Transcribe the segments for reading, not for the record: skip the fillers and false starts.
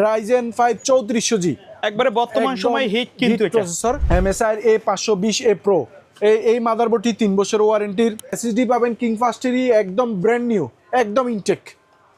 Ryzen 5 3400G একবারে বর্তমান সময় হিট কিন্তু এটা প্রসেসর MSI A520A Pro এই মাদারবোর্ডটি 3 বছর ওয়ারেন্টির SSD পাবেন কিংফাস্টেরই একদম ব্র্যান্ড নিউ একদম ইনটেক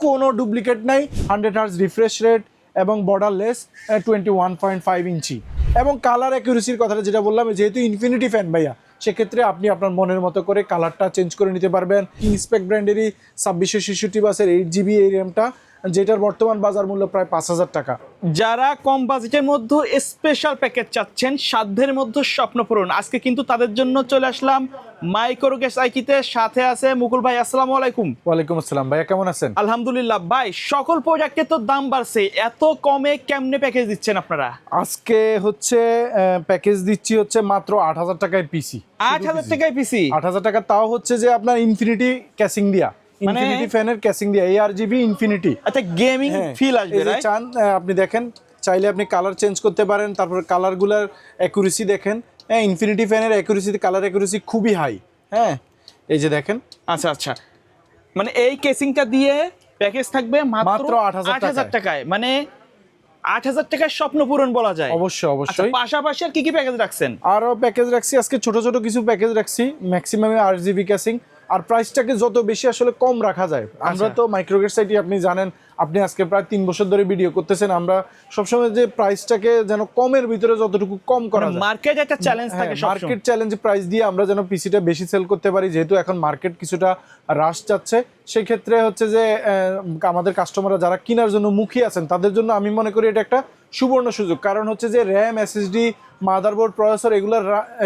কোনো ডুপ্লিকেট নাই 100 হার্জ রিফ্রেশ রেট এবং বর্ডারলেস 21.5 ইঞ্চি এবং কালার অ্যাকুরেসির কথাটা যেটা বললাম যেহেতু ইনফিনিটি ফ্যান ভাইয়া সেক্ষেত্রে আপনি আপনার মনের মতো করে কালারটা চেঞ্জ করে নিতে পারবেন কিংস্পেক ব্র্যান্ডেরই 2666 বাসের 8GB এই র্যামটা যেটার বর্তমান বাজার মূল্য প্রায় 5000 টাকা। যারা কম বাজেটের মধ্যে স্পেশাল প্যাকেজ চাচ্ছেন সাধ্যের মধ্যে স্বপ্ন পূরণ আজকে কিন্তু তাদের জন্য চলে আসলাম মাইক্রোগ্যাস আইকিতে সাথে আছে মুকুল ভাই আসসালামু আলাইকুম। ওয়ালাইকুম আসসালাম ভাইয়া কেমন আছেন? আলহামদুলিল্লাহ ভাই সকল প্রোডাক্টের তো দাম বাড়ছে এত কমে কেমনে প্যাকেজ দিচ্ছেন আপনারা? আজকে হচ্ছে প্যাকেজ দিচ্ছি হচ্ছে মাত্র 8000 টাকায় পিসি 8000 টাকায় পিসি 8000 টাকা তাও হচ্ছে যে আপনার ইনফিনিটি ক্যাসিং দিয়া ইনফিনিটি ফ্যানের ক্যাসিং দিয়া ARGB ইনফিনিটি আচ্ছা গেমিং ফিল আসবে রাইট চান আপনি দেখেন চাইলে আপনি কালার চেঞ্জ করতে পারেন তারপর কালারগুলোর অ্যাকুরেসি দেখেন হ্যাঁ ইনফিনিটি ফ্যানের অ্যাকুরেসি কালার অ্যাকুরেসি খুবই হাই হ্যাঁ এই যে দেখেন আচ্ছা আচ্ছা মানে এই কেসিংটা দিয়ে প্যাকেজ থাকবে মাত্র 8000 টাকায় মানে 8000 টাকার স্বপ্ন পূরণ বলা যায় অবশ্যই অবশ্যই পাশাপাশি আর কি প্যাকেজ রাখছেন? আরো প্যাকেজ রাখছি আজকে ছোট ছোট কিছু প্যাকেজ রাখছি ম্যাক্সিমাম RGB ক্যাসিং আর প্রাইসটাকে যত বেশি আসলে কম রাখা যায় আমরা তো মাইক্রোগেট সাইটি আপনি জানেন আপনি আজকে প্রায় 3 বছর ধরে ভিডিও করতেছেন আমরা সবসময় যে প্রাইসটাকে যেন কমের ভিতরে যতটুকু কম করা যায় মার্কেট একটা চ্যালেঞ্জ থাকে সবসময় মার্কেট চ্যালেঞ্জ প্রাইস দিয়ে আমরা যেন পিসিটা বেশি সেল করতে পারি যেহেতু এখন মার্কেট কিছুটা হ্রাস যাচ্ছে সেই ক্ষেত্রে হচ্ছে যে আমাদের কাস্টমাররা যারা কেনার জন্য মুখী আছেন তাদের জন্য আমি মনে করি এটা একটা সুবর্ণ সুযোগ কারণ হচ্ছে যে RAM SSD মাদারবোর্ড প্রসেসর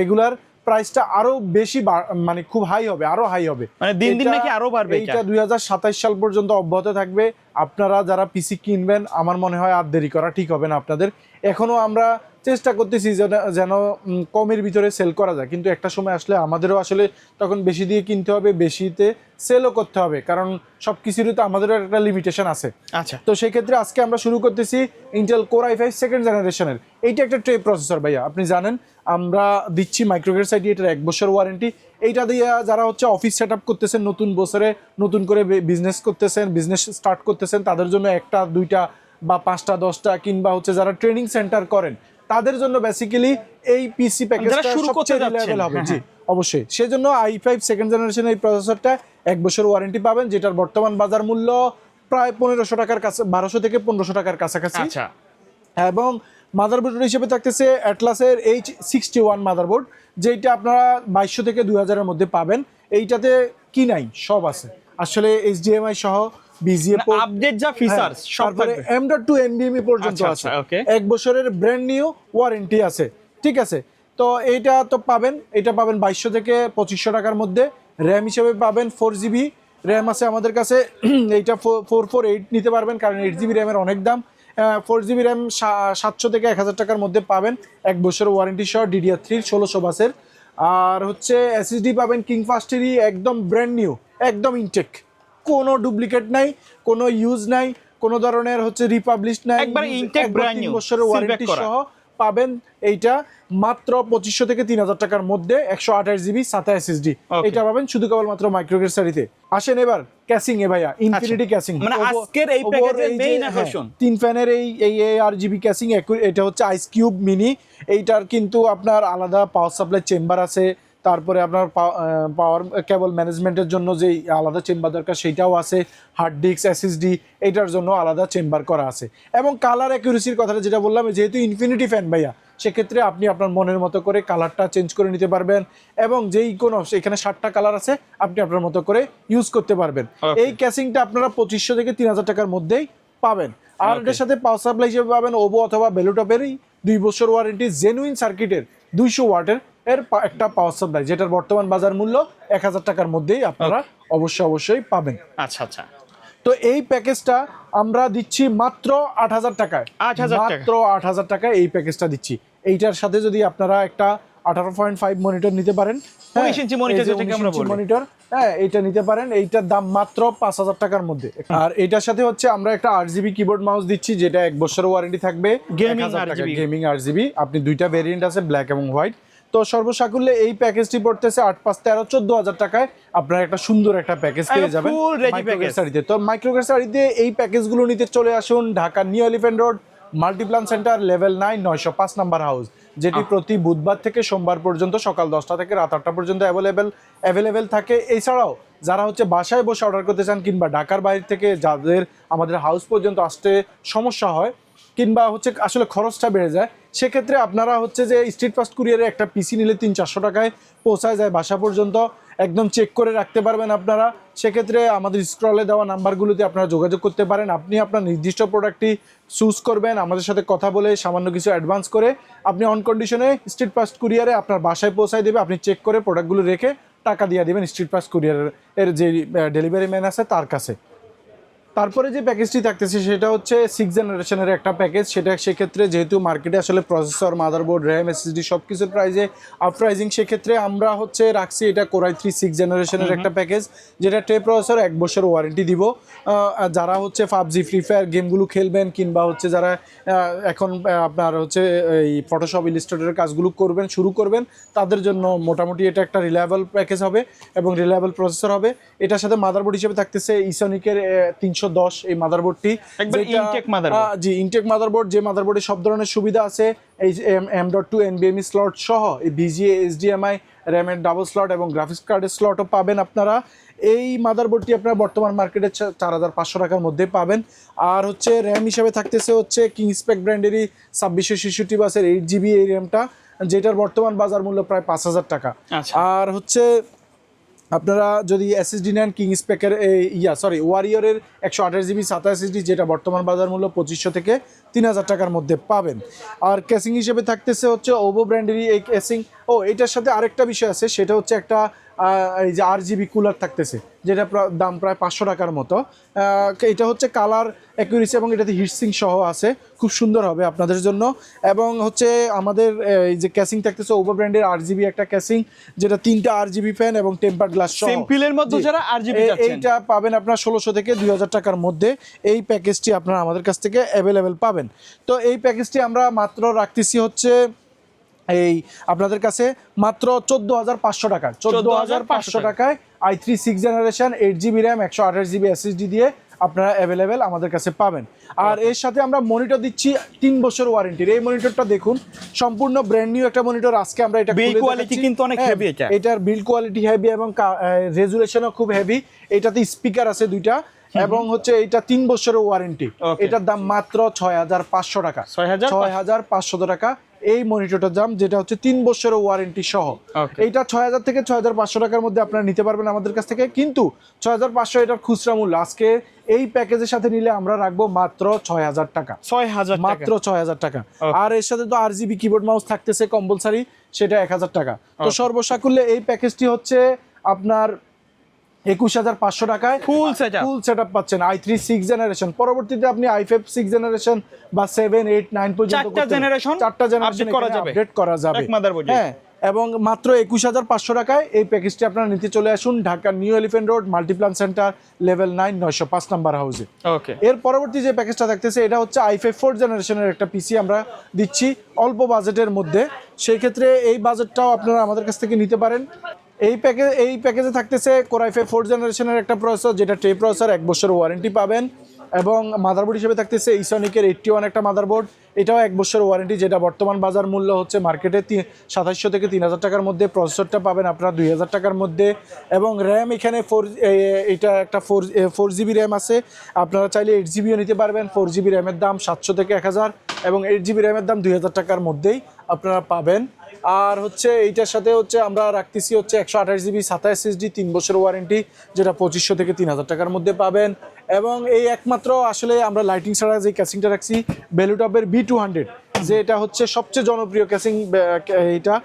এগুলার প্রাইসটা আরো বেশি মানে খুব হাই হবে আরো হাই হবে মানে দিন দিন নাকি আরো বাড়বে এটা 2027 সাল পর্যন্ত অব্যাহত থাকবে আপনারা যারা পিসি কিনবেন আমার মনে হয় আর দেরি করা ঠিক হবে না আপনাদের এখনো আমরা চেষ্টা করতেছি যেন কমের ভিতরে সেল করা যায় কিন্তু একটা সময় আসলে আমাদেরও আসলে তখন বেশি দিয়ে কিনতে হবে বেশিতে সেলও করতে হবে কারণ সব কিছুরই তো আমাদেরও একটা লিমিটেশন আছে আচ্ছা তো সেই ক্ষেত্রে আজকে আমরা শুরু করতেছি ইন্টেল কোর i5 সেকেন্ড জেনারেশনের এইটা একটা ট্রে প্রসেসর ভাইয়া আপনি জানেন আমরা দিচ্ছি মাইক্রোগেট সাইটি এটার 1 বছর ওয়ারেন্টি এইটা দিয়ে যারা হচ্ছে অফিস সেট আপ করতেছেন নতুন বছরে নতুন করে বিজনেস করতেছেন বিজনেস স্টার্ট করতেছেন তাদের জন্য একটা দুইটা বা 5টা 10টা কিংবা হচ্ছে যারা ট্রেনিং সেন্টার করেন তাদের জন্য বেসিক্যালি এই পিসি প্যাকেজটা সবচেয়ে রিলায়েবল হবে জি অবশ্যই সেজন্য i5 সেকেন্ড জেনারেশনের এই প্রসেসরটা 1 বছর ওয়ারেন্টি পাবেন যেটার বর্তমান বাজার মূল্য প্রায় 1500 টাকার কাছে 1200 থেকে 1500 টাকার কাছাকাছি আচ্ছা এবং মাদারবোর্ড হিসেবে থাকতেছে অ্যাটলাসের H61 মাদারবোর্ড যেটা আপনারা 2200 থেকে 2000 এর মধ্যে পাবেন এইটাতে কি নাই সব আছে আসলে HDMI সহ BGA পোর্ট আপডেট যা ফিচারস সব তারপরে M.2 NVMe পর্যন্ত আছে 1 বছরের ব্র্যান্ড নিউ ওয়ারেন্টি আছে ঠিক আছে তো এইটা তো পাবেন এটা পাবেন 2200 থেকে 2500 টাকার মধ্যে RAM হিসেবে পাবেন 4GB RAM আছে আমাদের কাছে এইটা 448 নিতে পারবেন কারণ 8GB RAM এর অনেক দাম 4GB RAM 700 থেকে 1000 টাকার মধ্যে পাবেন 1 বছর ওয়ারেন্টি সহ DDR3 1600 বাসের আর হচ্ছে SSD পাবেন কিংফাস্টেরই একদম ব্র্যান্ড নিউ একদম ইনটেক কোনো ডুপ্লিকেট নাই কোনো ইউজ নাই কোনো ধরনের হচ্ছে রিপাবলিশ নাই একবার ইনটেক ব্র্যান্ড নিউ বছরের ওয়ারেন্টি সহ পাবেন এইটা মাত্র 2500 থেকে 3000 টাকার মধ্যে 128GB SATA SSD এটা পাবেন শুধু কেবলমাত্র মাইক্রোগেট সারিতে আসেন এবার ক্যাসিং এ ভাইয়া ইনফিনিটি ক্যাসিং মানে আজকের এই প্যাকেজের মেইন আকর্ষণ 3 ফ্যানের এই RGB ক্যাসিং এটা হচ্ছে আইস কিউব মিনি এইটার কিন্তু আপনার আলাদা পাওয়ার সাপ্লাই চেম্বার আছে তারপরে আপনার পাওয়ার কেবল ম্যানেজমেন্টের জন্য যে আলাদা চেম্বার দরকার সেটাও আছে হার্ড ডিস্ক SSD এটার জন্য আলাদা চেম্বার করা আছে এবং কালার অ্যাকুরেসির কথাটা যেটা বললাম যেহেতু ইনফিনিটি ফ্যান ভাইয়া সেক্ষেত্রে আপনি আপনার মনের মতো করে কালারটা চেঞ্জ করে নিতে পারবেন এবং যেই কোনো এখানে 60টা কালার আছে আপনি আপনার মতো করে ইউজ করতে পারবেন এই ক্যাসিংটা আপনারা 2500 থেকে 3000 টাকার মধ্যেই পাবেন আর এটার সাথে পাওয়ার সাপ্লাই হিসেবে পাবেন ওবো অথবা বেলুটপেরই 2 বছর ওয়ারেন্টি জেনুইন সার্কিটের 200 ওয়াটের এর একটা পাওয়ার সাপ্লাই যেটার বর্তমান বাজার মূল্য 1000 টাকার মধ্যেই আপনারা অবশ্যই পাবেন আচ্ছা আচ্ছা তো এই প্যাকেজটা আমরা দিচ্ছি মাত্র 8000 টাকায় মাত্র 8000 টাকায় এই প্যাকেজটা দিচ্ছি এইটার সাথে যদি আপনারা একটা 18.5 মনিটর নিতে পারেন 19 ইঞ্চি মনিটর যেটাকে আমরা বলি মনিটর হ্যাঁ এটা নিতে পারেন এইটার দাম মাত্র 5000 টাকার মধ্যে আর এটার সাথে হচ্ছে আমরা একটা 8GB কিবোর্ড মাউস দিচ্ছি যেটা 1 বছরের ওয়ারেন্টি থাকবে গেমিং 1000 টাকা গেমিং 8GB আপনি দুইটা ভেরিয়েন্ট আছে ব্ল্যাক এবং হোয়াইট তো সর্বসাকুল্যে এই প্যাকেজটি পড়তেছে 8, 5, 13, 14,000 টাকায় আপনারা একটা সুন্দর একটা প্যাকেজ পেয়ে যাবেন ফুল রেডি প্যাকেজ। মাইক্রোগ্রেড শাড়িতে। তো মাইক্রোগ্রেড শাড়িতে এই প্যাকেজগুলো নিতে চলে আসুন Dhaka new elephant road Multiplan centre level 9 905 number house, যেটি প্রতি বুধবার থেকে সোমবার পর্যন্ত সকাল 10টা থেকে রাত 8টা পর্যন্ত অ্যাভেলেবেল থাকে। এছাড়াও যারা হচ্ছে বাসায় বসে অর্ডার করতে চান কিংবা ঢাকার বাইরে থেকে যাদের আমাদের হাউস পর্যন্ত আসতে সমস্যা হয় কিংবা হচ্ছে আসলে খরচটা বেড়ে যায়, সেক্ষেত্রে আপনারা হচ্ছে যে স্ট্রিট ফাস্ট কুরিয়ারে একটা পিসি নিলে 300-400 টাকায় পৌঁছায় যায় বাসা পর্যন্ত, একদম চেক করে রাখতে পারবেন আপনারা। সেক্ষেত্রে আমাদের স্ক্রলে দেওয়া নাম্বারগুলোতে আপনারা যোগাযোগ করতে পারেন। আপনি আপনার নির্দিষ্ট প্রোডাক্টটি চুজ করবেন, আমাদের সাথে কথা বলে সামান্য কিছু অ্যাডভান্স করে আপনি অন কন্ডিশনে স্ট্রিট ফাস্ট কুরিয়ারে আপনার বাসায় পৌঁছায় দেবে। আপনি চেক করে প্রোডাক্টগুলো রেখে টাকা দিয়ে দেবেন স্ট্রিট ফাস্ট কুরিয়ারের যে ডেলিভারি ম্যান আছে তার কাছে। তারপরে যে প্যাকেজটি থাকতেছে সেটা হচ্ছে 6 জেনারেশনের একটা প্যাকেজ। সেটা সেক্ষেত্রে যেহেতু মার্কেটে আসলে প্রসেসর, মাদারবোর্ড, র্যাম, এসএসডি সব কিছুর প্রাইজে আপপ্রাইজিং, সেক্ষেত্রে আমরা হচ্ছে রাখছি এটা কোরাই 3 6 জেনারেশনের একটা প্যাকেজ, যেটা টে প্রসেসর 1 বছর ওয়ারেন্টি দিব। যারা হচ্ছে পাবজি, ফ্রি ফায়ার গেমগুলো খেলবেন কিংবা হচ্ছে যারা এখন আপনার হচ্ছে এই ফটোশপ, ইলাস্ট্রেটরের কাজগুলো শুরু করবেন তাদের জন্য মোটামুটি এটা একটা রিলায়েবল প্যাকেজ হবে এবং রিলায়েবল প্রসেসর হবে। এটার সাথে মাদারবোর্ড হিসেবে থাকতেছে ইসনিকের 310 এই মাদারবোর্ডটি, একবার ইনটেক মাদারবোর্ড। জি ইনটেক মাদারবোর্ড, যে মাদারবোর্ডে সব ধরনের সুবিধা আছে, এই M.2 NVMe স্লট সহ এই VGA, HDMI, র্যামের ডাবল স্লট এবং গ্রাফিক্স কার্ডের স্লটও পাবেন আপনারা। এই মাদারবোর্ডটি আপনারা বর্তমান মার্কেটে 4,500 টাকার মধ্যে পাবেন। আর হচ্ছে র্যাম হিসেবে থাকতেছে হচ্ছে কিংস্পেক ব্র্যান্ডেরই 2666 বাসের 8GB এই র্যামটা, যেটার বর্তমান বাজার মূল্য প্রায় 5,000 টাকা। আর হচ্ছে আপনারা যদি এসএসডি নেন কিংস্পেকের ওয়ারিয়রের 128GB SATA SSD, যেটা বর্তমান বাজার মূল্য 2500 থেকে 3,000 টাকার মধ্যে পাবেন। আর ক্যাসিং হিসেবে থাকতেছে হচ্ছে ওভো ব্র্যান্ডেরই এই ক্যাসিং। এটার সাথে আরেকটা বিষয় আছে, সেটা হচ্ছে একটা এই যে RGB কুলার থাকতেছে, যেটা দাম প্রায় 500 টাকার মতো। এটা হচ্ছে কালার অ্যাকুরেসি এবং এটাতে হিটসিং সহ আছে, খুব সুন্দর হবে আপনাদের জন্য। এবং হচ্ছে আমাদের এই যে ক্যাসিং থাকতেছে ওভো ব্র্যান্ডের RGB একটা ক্যাসিং, যেটা 3টা RGB ফ্যান এবং টেম্পার গ্লাস সহ। সিম্পলের মধ্যে যারা RGB চাচ্ছেন এইটা পাবেন আপনার 1600 থেকে 2000 টাকার মধ্যে। এই প্যাকেজটি আপনারা আমাদের কাছ থেকে অ্যাভেলেবেল পাবেন। তো এই প্যাকেজটি আমরা মাত্র রাখতেছি হচ্ছে এই আপনাদের কাছে মাত্র 14,500 টাকা, 14,500 টাকায় i3 6 generation 8GB RAM 128GB SSD দিয়ে আপনারা অ্যাভেলেবেল আমাদের কাছে পাবেন। আর এর সাথে আমরা মনিটর দিচ্ছি 3 বছর ওয়ারেন্টির। এই মনিটরটা দেখুন, সম্পূর্ণ ব্র্যান্ড নিউ একটা মনিটর। আজকে আমরা এটা বিল্ড কোয়ালিটি কিন্তু অনেক হেভি, এটার বিল্ড কোয়ালিটি হেভি এবং রেজুলেশনও খুব হেভি। এটাতে স্পিকার আছে 2টা এবং হচ্ছে এটা 3 বছরের ওয়ারেন্টি। এটার দাম মাত্র 6,500 টাকা, 6,500 টাকা এই মনিটরটার দাম, যেটা হচ্ছে 3 বছরের ওয়ারেন্টি সহ। এইটা 6,000 থেকে 6,500 টাকার মধ্যে আপনারা নিতে পারবেন আমাদের কাছ থেকে, কিন্তু 6,500 এটার খুচরা মূল্য। আজকে এই প্যাকেজের সাথে নিলে আমরা রাখবো মাত্র 6,000 টাকা, 6,000 মাত্র 6,000 টাকা। আর এর সাথে তো RGB কিবোর্ড মাউস থাকতেছে কম্পালসারি, সেটা 1,000 টাকা। তো সর্বসাকুল্যে এই প্যাকেজটি হচ্ছে আপনার 21,500 টাকায় ফুল সেটআপ পাচ্ছেন i3 6 জেনারেশন। পরবর্তীতে আপনি i5 6 জেনারেশন বা 7 8 9 পর্যন্ত চারটা জেনারেশন আপডেট করা যাবে। হ্যাঁ, এবং মাত্র 21,500 টাকায় এই প্যাকেজটি আপনারা নিতে চলে আসুন Dhaka new elephant road Multiplan centre level 9 905 number হাউসে। এর পরবর্তী যে প্যাকেজটা থাকতেছে এটা হচ্ছে i5 4 জেনারেশনের একটা পিসি আমরা দিচ্ছি অল্প বাজেটের মধ্যে। সেই ক্ষেত্রে এই বাজেটটাও আপনারা আমাদের কাছ থেকে নিতে পারেন। এই প্যাকেজে থাকতেছে কোরাই 4 জেনারেশনের একটা প্রসেসর, যেটা টে প্রসেসর 1 বছর ওয়ারেন্টি পাবেন। এবং মাদারবোর্ড হিসেবে থাকতেছে ইসনিকের 81 একটা মাদারবোর্ড, এটাও 1 বছর ওয়ারেন্টি, যেটা বর্তমান বাজার মূল্য হচ্ছে মার্কেটে 2700 থেকে 3,000 টাকার মধ্যে। প্রসেসরটা পাবেন আপনারা 2,000 টাকার মধ্যে। এবং র্যাম এখানে এটা একটা 4GB র্যাম আছে, আপনারা চাইলে 8GBও নিতে পারবেন। 4GB র্যামের দাম 700 থেকে 1,000 এবং 8GB র্যামের দাম 2,000 টাকার মধ্যেই আপনারা পাবেন। আর হচ্ছে এইটার সাথে হচ্ছে আমরা রাখতেছি হচ্ছে 128GB SATA SSD 3 বছর ওয়ারেন্টি, যেটা 2500 থেকে 3,000 টাকার মধ্যে পাবেন। এবং এই একমাত্র আসলে আমরা লাইটিং ছাড়া যে ক্যাসিংটা রাখছি বেলুটপের B200, যে এটা হচ্ছে সবচেয়ে জনপ্রিয় ক্যাসিং। এটা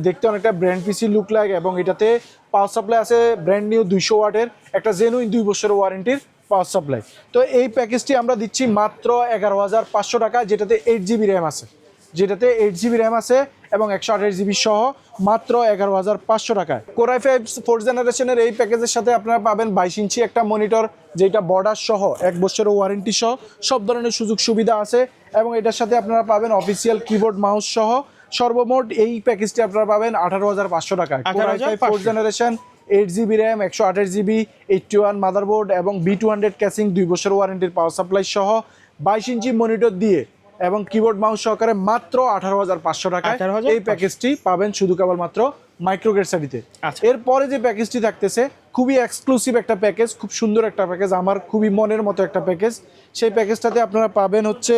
দেখতে অনেকটা ব্র্যান্ড পিসি লুক লাগে এবং এটাতে পাওয়ার সাপ্লাই আছে ব্র্যান্ড নিউ 200 ওয়াটের একটা জেনুইন 2 বছর ওয়ারেন্টির পাওয়ার সাপ্লাই। তো এই প্যাকেজটি আমরা দিচ্ছি মাত্র 11,500 টাকা, যেটাতে 8GB র্যাম আছে এবং 128GB সহ মাত্র 11,500 টাকায়। কোরাই 5 4 জেনারেশনের এই প্যাকেজের সাথে আপনারা পাবেন 22 ইঞ্চি একটা মনিটর, যেটা বর্ডার সহ 1 বছরের ওয়ারেন্টি সহ সব ধরনের সুযোগ সুবিধা আছে। এবং এটার সাথে আপনারা পাবেন অফিসিয়াল কিবোর্ড মাউস সহ সর্বমোট এই প্যাকেজটি আপনারা পাবেন 18,500 টাকায়। 18,500 4 generation, 8GB RAM, 128GB, 81 motherboard এবং B200 ক্যাসিং, 2 বছর ওয়ারেন্টির পাওয়ার সাপ্লাই সহ 22 ইঞ্চি মনিটর দিয়ে এবং কিবোর্ড মাউস সহকারে মাত্র 18,500 টাকায় 18,500 এই প্যাকেজটি পাবেন শুধু কেবলমাত্র মাইক্রোগেট সারিতে। আচ্ছা। এরপরে যে প্যাকেজটি থাকতেছে খুবই এক্সক্লুসিভ একটা প্যাকেজ, খুব সুন্দর একটা প্যাকেজ, আমার খুবই মনের মতো একটা প্যাকেজ। সেই প্যাকেজটাতে আপনারা পাবেন হচ্ছে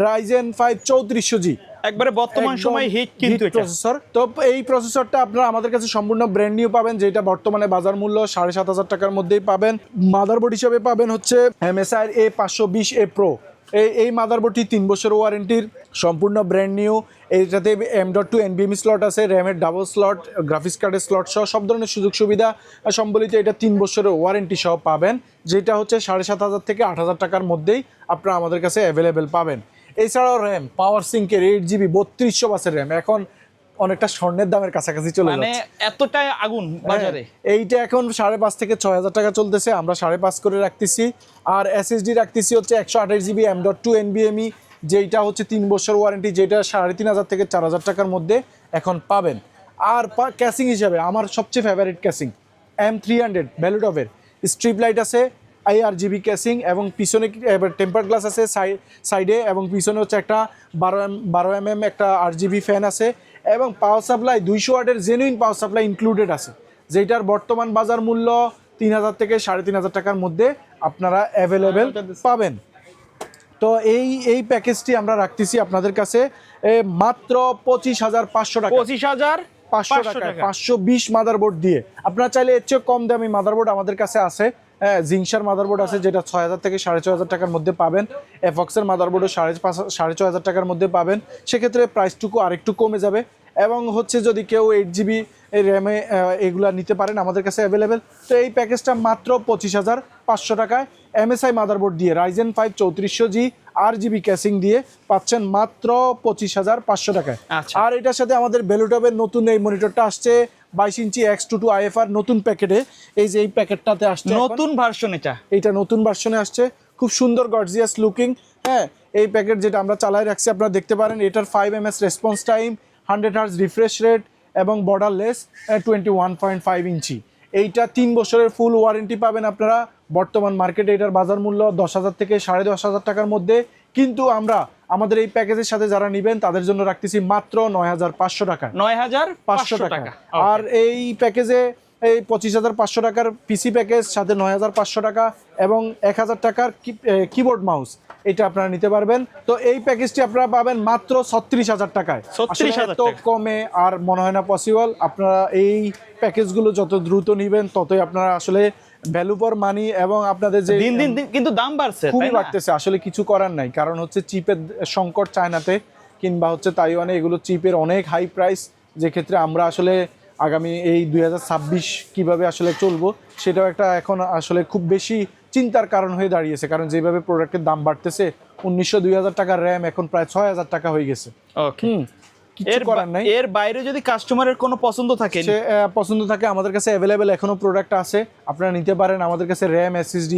Ryzen 5 3400G, একবারে বর্তমান সময় হিট কিন্তু এটা। প্রসেসর। তো এই প্রসেসরটা আপনারা আমাদের কাছে সম্পূর্ণ ব্র্যান্ড নিউ পাবেন, যেটা বর্তমানে বাজার মূল্য 7,500 টাকার মধ্যেই পাবেন। মাদারবোর্ড হিসেবে পাবেন হচ্ছে MSI A520A Pro। এই মাদারবোর্ডটি 3 বছর ওয়ারেন্টির, সম্পূর্ণ ব্র্যান্ড নিউ। এইটাতে M.2 NVMe স্লট আছে, র্যামের ডাবল স্লট, গ্রাফিক্স কার্ডের স্লট সহ সব ধরনের সুযোগ সুবিধা সম্বলিত এটা 3 বছরের ওয়ারেন্টি সহ পাবেন, যেটা হচ্ছে 7,500 থেকে 8,000 টাকার মধ্যেই আপনারা আমাদের কাছে অ্যাভেলেবেল পাবেন। এছাড়াও র্যাম পাওয়ার সিঙ্কের 8GB 3200 বাসের র্যাম এখন অনেকটা স্বর্ণের দামের কাছাকাছি চলে মানে যাচ্ছে। এতটাই আগুন বাজারে। এইটা এখন 5,500 থেকে 6,000 টাকা চলতেছে, আমরা 5,500 করে রাখতেছি। আর SSD রাখতেছি হচ্ছে 128GB M.2 NVMe, যেটা হচ্ছে 3 বছর ওয়ারেন্টি, যেটা 3,500 থেকে 4,000 টাকার মধ্যে এখন পাবেন। আর ক্যাসিং হিসাবে আমার সবচেয়ে ফেভারিট ক্যাসিং M300 ভ্যালুটপের স্ট্রিপ লাইট আছে, IRGB ক্যাসিং এবং পিছনে টেম্পার গ্লাস আছে সাইডে, এবং পিছনে হচ্ছে একটা 12mm একটা RGB ফ্যান আছে, এবং পাওয়ার সাপ্লাই 200 ওয়াটের জেনুইন পাওয়ার সাপ্লাই ইনক্লুডেড আছে, যেটার বর্তমান বাজার মূল্য 3,000 থেকে 3,500 টাকার মধ্যে আপনারা অ্যাভেলেবেল পাবেন। তো এই প্যাকেজটি আমরা রাখতেছি আপনাদের কাছে মাত্র 25,500 টাকা। 25,500 টাকা 520 মাদারবোর্ড দিয়ে। আপনারা চাইলে এর চেয়ে কম দামি মাদারবোর্ড আমাদের কাছে আছে, জিংসার মাদারবোর্ড আছে, যেটা 6,000 থেকে 6,500 টাকার মধ্যে পাবেন। এফক্সের মাদারবোর্ডও 6,500 টাকার মধ্যে পাবেন, সেক্ষেত্রে প্রাইসটুকু আরেকটু কমে যাবে। এবং হচ্ছে যদি কেউ 8GB র্যামে এগুলা নিতে পারেন আমাদের কাছে অ্যাভেলেবেল। তো এই প্যাকেজটা মাত্র 25,500 টাকায় MSI মাদারবোর্ড দিয়ে Ryzen 5 3400G RGB ক্যাসিং দিয়ে পাচ্ছেন মাত্র 25,500 টাকায়। আচ্ছা। আর এটার সাথে আমাদের ভ্যালুটপের নতুন এই মনিটরটা আসছে 22 ইঞ্চি X22 IFR নতুন প্যাকেটে। এই যে এই প্যাকেটটাতে আসছে নতুন ভার্সন, এইটা নতুন ভার্সনে আসছে, খুব সুন্দর গর্জিয়াস লুকিং। হ্যাঁ, এই প্যাকেট যেটা আমরা চালাই রাখছি আপনারা দেখতে পারেন, এটার 5ms response time, 100 Hz refresh rate এবং বর্ডারলেস 21.5 ইঞ্চি। এইটা 3 বছরের ফুল ওয়ারেন্টি পাবেন আপনারা। বর্তমান মার্কেটে এটার বাজার মূল্য 10,000 থেকে 10,500 টাকার মধ্যে, কিন্তু আমরা আমাদের এই প্যাকেজের সাথে যারা নেবেন তাদের জন্য রাখতেছি মাত্র 9,500 টাকা। 9,500 টাকা। আর এই প্যাকেজে এই 25,500 টাকার পিসি প্যাকেজ, সাথে 9,500 টাকা এবং 1,000 টাকার কিবোর্ড মাউস, এটা আপনারা নিতে পারবেন। তো এই প্যাকেজটি আপনারা পাবেন মাত্র 36,000 টাকায়। 36,000 এত কমে আর মনে হয় না পসিবল। আপনারা এই প্যাকেজগুলো যত দ্রুত নেবেন ততই আপনারা আসলে ভ্যালু ফর মানি, এবং আপনাদের যে দিন দিন কিন্তু দাম বাড়ছে, খুবই বাড়তেছে, আসলে কিছু করার নাই। কারণ হচ্ছে চিপের সংকট চায়নাতে কিংবা হচ্ছে তাইওয়ানে, এগুলো চিপের অনেক হাই প্রাইস, যে ক্ষেত্রে আমরা আসলে আগামী এই 2026 কিভাবে আসলে চলবো সেটাও একটা এখন আসলে খুব বেশি চিন্তার কারণ হয়ে দাঁড়িয়েছে। কারণ যেভাবে প্রোডাক্টের দাম বাড়তেছে, 1,900-2,000 টাকার র্যাম এখন প্রায় 6,000 টাকা হয়ে গেছে। ওকে, কিছু করার নাই। এর বাইরে যদি কাস্টমারের কোনো পছন্দ থাকে, সে পছন্দ থাকে, আমাদের কাছে অ্যাভেলেবেল এখনো প্রোডাক্ট আছে, আপনারা নিতে পারেন। আমাদের কাছে র্যাম, SSD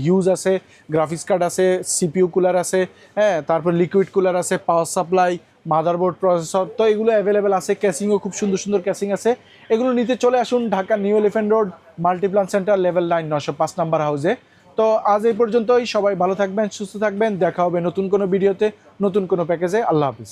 হিউজ আছে, গ্রাফিক্স কার্ড আছে, CPU কুলার আছে, হ্যাঁ, তারপর লিকুইড কুলার আছে, পাওয়ার সাপ্লাই, মাদারবোর্ড, প্রসেসর, তো এগুলো অ্যাভেলেবেল আছে। ক্যাসিংও খুব সুন্দর সুন্দর ক্যাসিং আছে। এগুলো নিতে চলে আসুন Dhaka new elephant road Multiplan centre level 9 905 number হাউসে। তো আজ এই পর্যন্তই, সবাই ভালো থাকবেন, সুস্থ থাকবেন, দেখা হবে নতুন কোনো ভিডিওতে, নতুন কোনো প্যাকেজে। আল্লাহ হাফিজ।